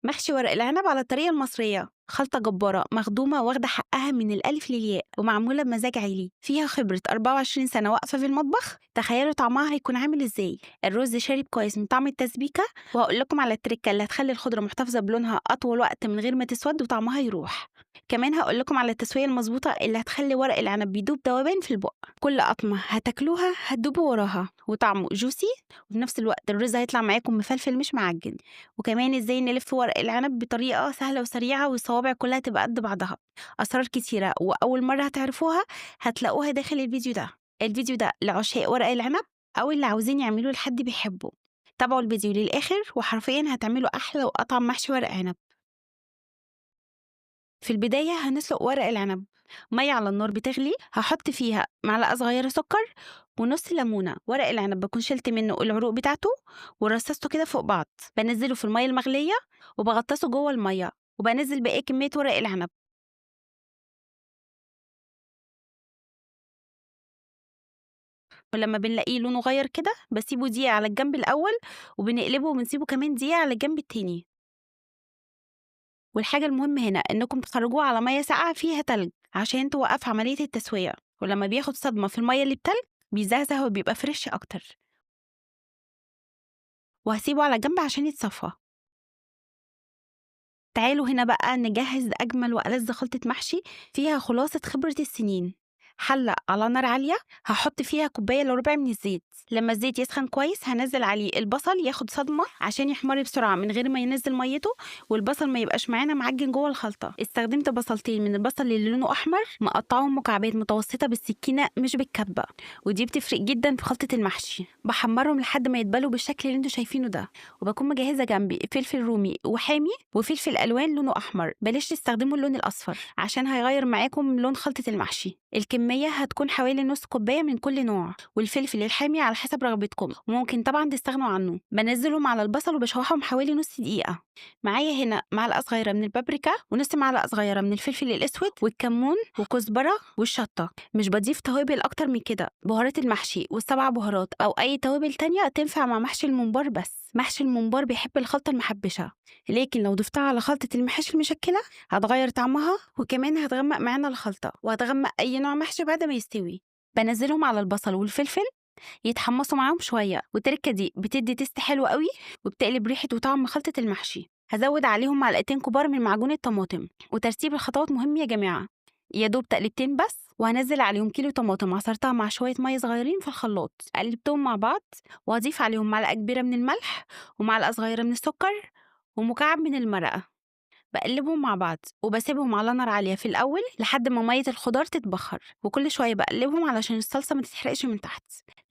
محشي ورق العنب على الطريقة المصرية، خلطة جبارة مخدومة واخدة حقها من الألف للياء ومعمولة بمزاج عالي، فيها خبرة 24 سنة واقفة في المطبخ. تخيلوا طعمها هيكون عامل ازاي. الرز شارب كويس من طعم التسبيكة، وهقول لكم على التركة اللي هتخلي الخضرة محتفظة بلونها أطول وقت من غير ما تسود وطعمها يروح. كمان هقول لكم على التسوية المظبوطة اللي هتخلي ورق العنب بيدوب دوبان في البق. كل قطمة هتاكلوها هتدوبوا وراها وطعمه جوسي، وفي نفس الوقت الرز هيطلع معاكم مفلفل مش معجن. وكمان ازاي نلف ورق العنب بطريقة سهلة وسريعة والصوابع كلها تبقى قد بعضها. أسرار كتيرة وأول مرة هتعرفوها هتلاقوها داخل الفيديو ده. الفيديو ده لعشاق ورق العنب أو اللي عاوزين يعملوا لحد بيحبه. تابعوا الفيديو للآخر وحرفيا هتعملوا أحلى وأطعم محشي ورق عنب. في البداية هنسلق ورق العنب. مية على النار بتغلي، هحط فيها معلقة صغيرة سكر ونص ليمونة. ورق العنب بكون شلت منه العروق بتاعته ورصصته كده فوق بعض. بنزله في المية المغلية وبغطسه جوه المية، وبنزل باقي كمية ورق العنب. ولما بنلاقيه لونه غير كده بسيبه دقيقة على الجنب الأول، وبنقلبه وبنسيبه كمان دقيقة على الجنب التاني. والحاجة المهمة هنا إنكم تخرجوه على مَيّة ساقعة فيها تلج عشان توقّف عملية التسوية، ولمّا بياخد صدمة في المَيّة اللي بتلج بيزهزه وبيبقى فريش أكتر. وهاسيبه على جنب عشان يتصفّى. تعالوا هنا بقى نجهّز أجمل وألذ خلطة محشي فيها خلاصة خبرة السنين. حلة على نار عالية هاحط فيها كوباية إلا ربع من الزيت. لمّا الزيت يسخن كويس هانزّل عليه البصل ياخد صدمة عشان يحمر بسرعة من غير ما ينزّل مَيّته، والبصل ما يبقاش معانا معجن جوه الخلطة. استخدمت بصلتين من البصل اللي لونه أحمر مقطّعهم مكعبات متوسطة بالسكينة مش بالكبة، ودي بتفرق جدًا في خلطة المحشي. باحمّرهم لحد ما يتبلوا بالشكل اللي أنتم شايفينه ده. وباكون مجهّزة جنبي فلفل رومي وحامي وفلفل ألوان لونه أحمر. بلاش تستخدموا اللون الأصفر عشان هيغيّر معاكم لون خلطة المحشي. الكمية هتكون حوالي نُص كوباية من كل نوع، والفلفل الحامي على حسب رغبتكم، وممكن طبعًا تستغنوا عنه. بانزّلهم على البصل وباشوحهم حوالي نُص دقيقة. معايا هنا معلقة صغيرة من البابريكا ونُص معلقة صغيرة من الفلفل الأسود والكمون وكزبرة والشطة. مش باضيف توابل أكتر من كده. بهارات المحشي وال7 بهارات أو أي توابل تانية تنفع مع محشي الممبار بس. محشي الممبار بيحب الخلطة المحبشة، لكن لو ضفتها على خلطة المحاشي المشكلة هتغيّر طعمها وكمان هتغمّق معانا الخلطة، وهتغمّق أي نوع محشي بعد ما يستوي. بانزّلهم على البصل والفلفل يتحمّصوا معاهم شوية، والتركة دي بتدّي تيست حلو أوي وبتقلب ريحة وطعم خلطة المحشي. هازوّد عليهم معلقتين كبار من معجون الطماطم. وترتيب الخطوات مهم يا جماعة. يا دوب تقليبتين بس، وهانزّل عليهم كيلو طماطم عصرتها مع شوية مَيّة صغيرين في الخلاط. قلّبتهم مع بعض وهاضيف عليهم معلقة كبيرة من الملح ومعلقة صغيرة من السكر ومكعب من المرقة. باقلّبهم مع بعض وباسيبهم على نار عالية في الأول لحد ما مَيّة الخضار تتبخر، وكل شوية باقلّبهم علشان الصلصة ما تتحرقش من تحت.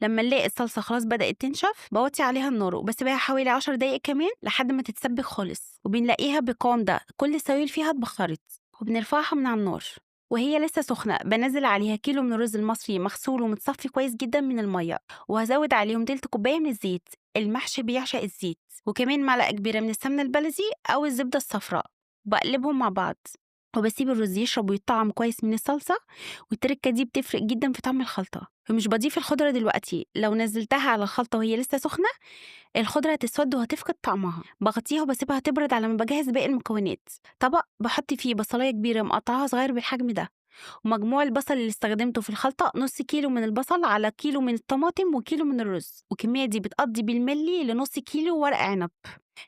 لمّا نلاقي الصلصة خلاص بدأت تنشف باوطّي عليها النار وباسيبها حوالي 10 دقايق كمان لحد ما تتسبك خالص، وبنلاقيها بالقوام ده كل السوائل فيها اتبخرت، وبنرفعها من على النار. وهي لسه سخنة بانزّل عليها كيلو من الرز المصري مغسول ومتصفي كويس جدًا من المَيّة، وهازوّد عليهم تِلت كوباية من الزيت. المحشي بيعشق الزيت، وكمان معلقة كبيرة من السمنة البلدي أو الزبدة الصفرا. باقلبهم مع بعض وباسيب الرز يشرب ويتطعم كويس من الصلصة، والتركة دي بتفرق جدًا في طعم الخلطة. ومش باضيف الخضرة دلوقتي، لو نزلتها على الخلطة وهي لسه سخنة الخضرة هتسود وهتفقد طعمها. باغطيها وباسيبها تبرد على ما باجهز باقي المكونات. طبق باحط فيه بصلاية كبيرة مقطعاها صغير بالحجم ده، ومجموع البصل اللي استخدمته في الخلطة نص كيلو من البصل على كيلو من الطماطم وكيلو من الرز، والكمية دي بتقضي بالملي لنص كيلو ورق عنب.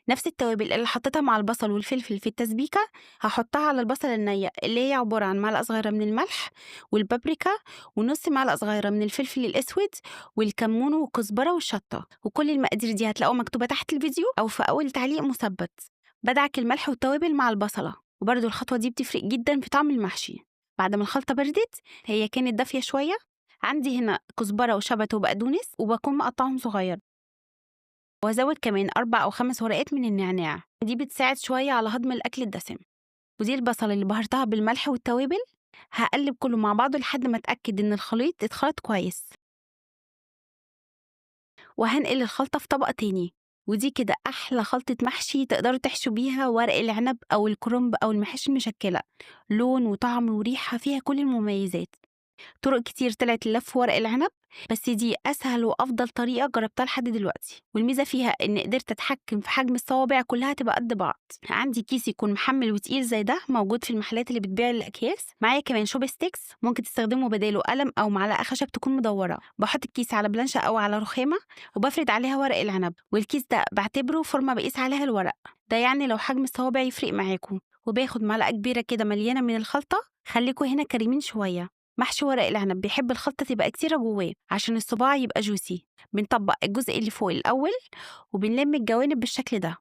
نفس التوابل اللي حطيتها مع البصل والفلفل في التسبيكة هاحطها على البصل النية اللي هي عبارة عن معلقة صغيرة من الملح والبابريكا ونص معلقة صغيرة من الفلفل الأسود والكمون والكزبرة والشطة. وكل المقادير دي هتلاقوها مكتوبة تحت الفيديو أو في أول تعليق مثبت. بدعك الملح والتوابل مع البصلة، وبرضه الخطوة دي بتفرق جدا في طعم المحشي. بعد ما الخلطة بردت هي كانت دافية شوية، عندي هنا كزبرة وشبت وبقدونس وبكون مقطعهم صغير، وازود كمان 4 أو 5 ورقات من النعناع. دي بتساعد شوية على هضم الأكل الدسم. ودي البصل اللي بهرتها بالملح والتوابل. هقلب كله مع بعضه لحد ما اتأكد ان الخليط اتخلط كويس، وهنقل الخلطة في طبق تاني. ودي كده أحلى خلطة محشي تقدروا تحشوا بيها ورق العنب أو الكرنب أو المحاشي المشكلة. لون وطعم وريحة فيها كل المميزات. طرق كتير طلعت للف ورق العنب، بس دي أسهل وأفضل طريقة جربتها لحد دلوقتي، والميزة فيها إن قدرت أتحكم في حجم الصوابع كلها تبقى قد بعض. عندي كيس يكون محمل وتقيل زي ده موجود في المحلات اللي بتبيع الأكياس، معايا كمان شوب ستيكس ممكن تستخدموا بداله قلم أو معلقة خشب تكون مدورة. بحط الكيس على بلانشة أو على رخامة وبفرد عليها ورق العنب، والكيس ده بعتبره فورمة بقيس عليها الورق، ده يعني لو حجم الصوابع يفرق معاكم. وباخد معلقة كبيرة كده مليانة من الخلطة، خليكوا هنا كريمين شوية. محشي ورق العنب بيحب الخلطة تبقى كتيرة جواه عشان الصباع يبقى جوسي. بنطبق الجزء اللي فوق الأول وبنلم الجوانب بالشكل ده،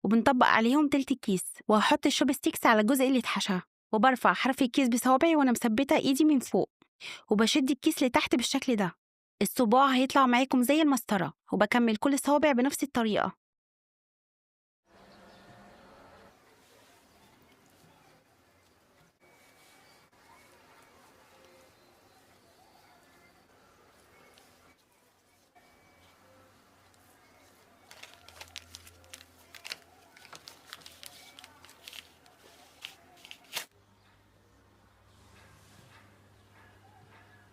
وبنطبق عليهم تلت الكيس، وهحط الشوب ستيكس على الجزء اللي اتحشى، وبرفع حرف الكيس بصوابعي وانا مثبتة ايدي من فوق، وبشد الكيس لتحت بالشكل ده. الصباع هيطلع معاكم زي المسطرة، وبكمل كل الصوابع بنفس الطريقة.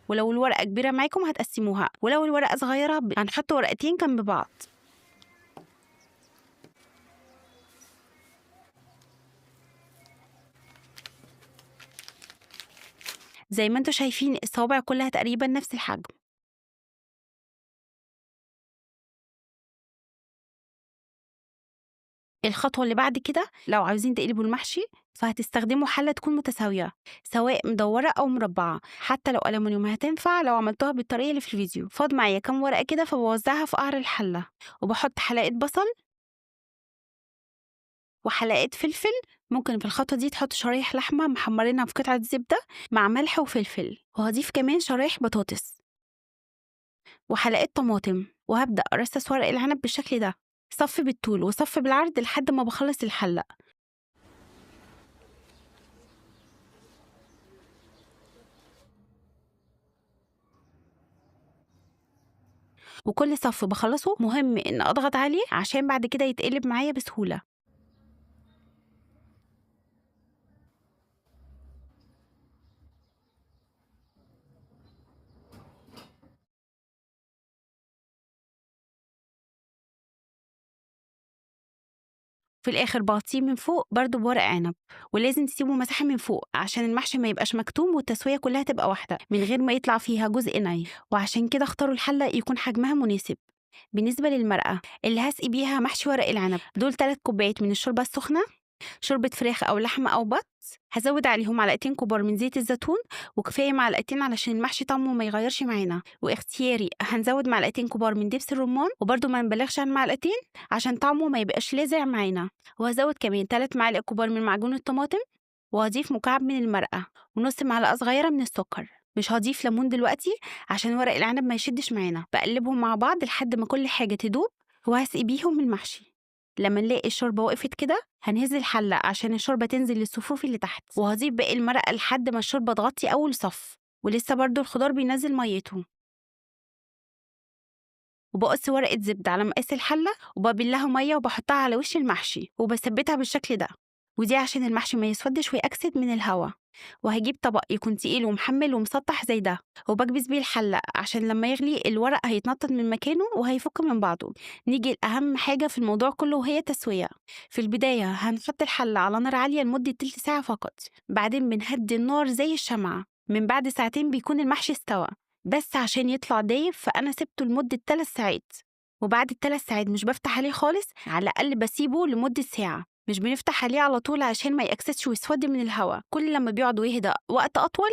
ولو الورقة كبيرة معاكم هتقسموها، ولو الورقة صغيرة هنحط ورقتين جنب بعض. زي ما انتوا شايفين الصوابع كلها تقريبا نفس الحجم. الخطوة اللي بعد كده لو عاوزين تقلبوا المحشي فهتستخدموا حلة تكون متساوية، سواء مدورة أو مربعة، حتى لو ألمونيوم هتنفع لو عملتوها بالطريقة اللي في الفيديو. فاض معايا كام ورقة كده فبوزعها في قعر الحلة، وبحط حلقة بصل وحلقات فلفل. ممكن في الخطوة دي تحط شرايح لحمة محمرينها في قطعة زبدة مع ملح وفلفل، وهضيف كمان شرايح بطاطس وحلقات طماطم، وهبدأ أرصص ورق العنب بالشكل ده، صف بالطول وصف بالعرض لحد ما بخلص الحلة. وكل صف بخلصه مهم إن أضغط عليه عشان بعد كده يتقلب معايا بسهولة. في الآخر باغطيه من فوق برضه بورق عنب، ولازم تسيبوا مساحة من فوق عشان المحشي ما يبقاش مكتوم والتسوية كلها تبقى واحدة من غير ما يطلع فيها جزء ني، وعشان كده اختاروا الحلة يكون حجمها مناسب. بالنسبة للمرقة اللي هسقي بيها محشي ورق العنب، دول 3 كوبايات من الشوربة السخنة، شوربة فراخ أو لحمة أو بط، هزود عليهم معلقتين كبار من زيت الزيتون، وكفاية معلقتين علشان المحشي طعمه ما يغيرش معانا. واختياري هنزود معلقتين كبار من دبس الرمان، وبرده ما نبلغش عن معلقتين عشان طعمه ما يبقاش لاذع معانا. وهزود كمان 3 معالق كبار من معجون الطماطم، وهضيف مكعب من المرقة ونص معلقة صغيرة من السكر. مش هضيف ليمون دلوقتي عشان ورق العنب ما يشدش معانا. بقلبهم مع بعض لحد ما كل حاجة تدوب، وهسقي بيهم المحشي. لما نلاقي الشوربة وقفت كده هنهز الحلة عشان الشوربة تنزل للصفوف اللي تحت، وهضيف باقي المرقة لحد ما الشوربة تغطي أول صف، ولسه برضو الخضار بينزل ميته. وبقص ورقة زبدة على مقاس الحلة وببلها مية وبحطها على وش المحشي وبثبتها بالشكل ده، ودي عشان المحشي ما يسودش ويأكسد من الهوا. وهجيب طبق يكون تقيل ومحمل ومسطح زي ده، وبكبس بيه الحلة عشان لما يغلي الورق هيتنطط من مكانه وهيفك من بعضه. نيجي لأهم حاجة في الموضوع كله وهي التسوية. في البداية هنحط الحلة على نار عالية لمدة تلت ساعة فقط، بعدين بنهدي النار زي الشمعة. من بعد ساعتين بيكون المحشي استوى، بس عشان يطلع دايب فأنا سبته لمدة 3 ساعات. وبعد ال3 ساعات مش بافتح عليه خالص، على الأقل باسيبه لمدة ساعة. مش بنفتح عليه على طول عشان ما يأكسدش ويسود من الهوا. كل لما بيقعد ويهدى وقت أطول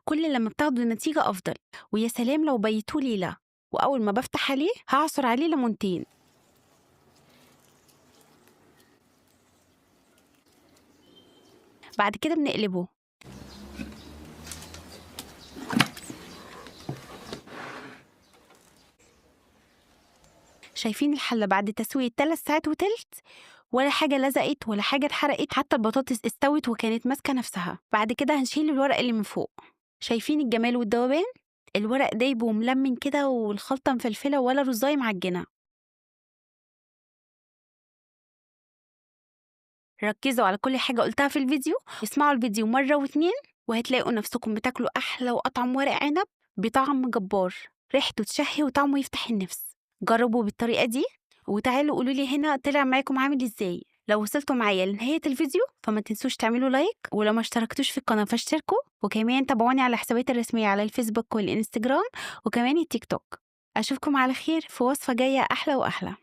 كل لما بتاخدوا نتيجة أفضل. ويا سلام لو بيتوه ليلة. وأول ما بفتح عليه هعصر عليه ليمونتين. بعد كده بنقلبه. شايفين الحلة بعد تسوية 3 ساعات وتلت؟ ولا حاجة لزقت ولا حاجة اتحرقت، حتى البطاطس استوت وكانت ماسكة نفسها. بعد كده هنشيل الورق اللي من فوق. شايفين الجمال والذوبان؟ الورق دايب وملمن كده والخلطة مفلفلة ولا رزاية معجنة. ركزوا على كل حاجة قلتها في الفيديو، اسمعوا الفيديو مرة و2 وهتلاقوا نفسكم بتاكلوا أحلى وأطعم ورق عنب بطعم جبار، ريحته تشهي وطعمه يفتح النفس. جربوا بالطريقة دي وتعالوا قولوا لي هنا طلع معاكم عامل ازاي. لو وصلتوا معايا لنهاية الفيديو فما تنسوش تعملوا لايك، ولو ما اشتركتوش في القناة فاشتركوا، وكمان تابعوني على حساباتي الرسمية على الفيسبوك والإنستجرام وكمان التيك توك. أشوفكم على خير في وصفة جاية أحلى وأحلى.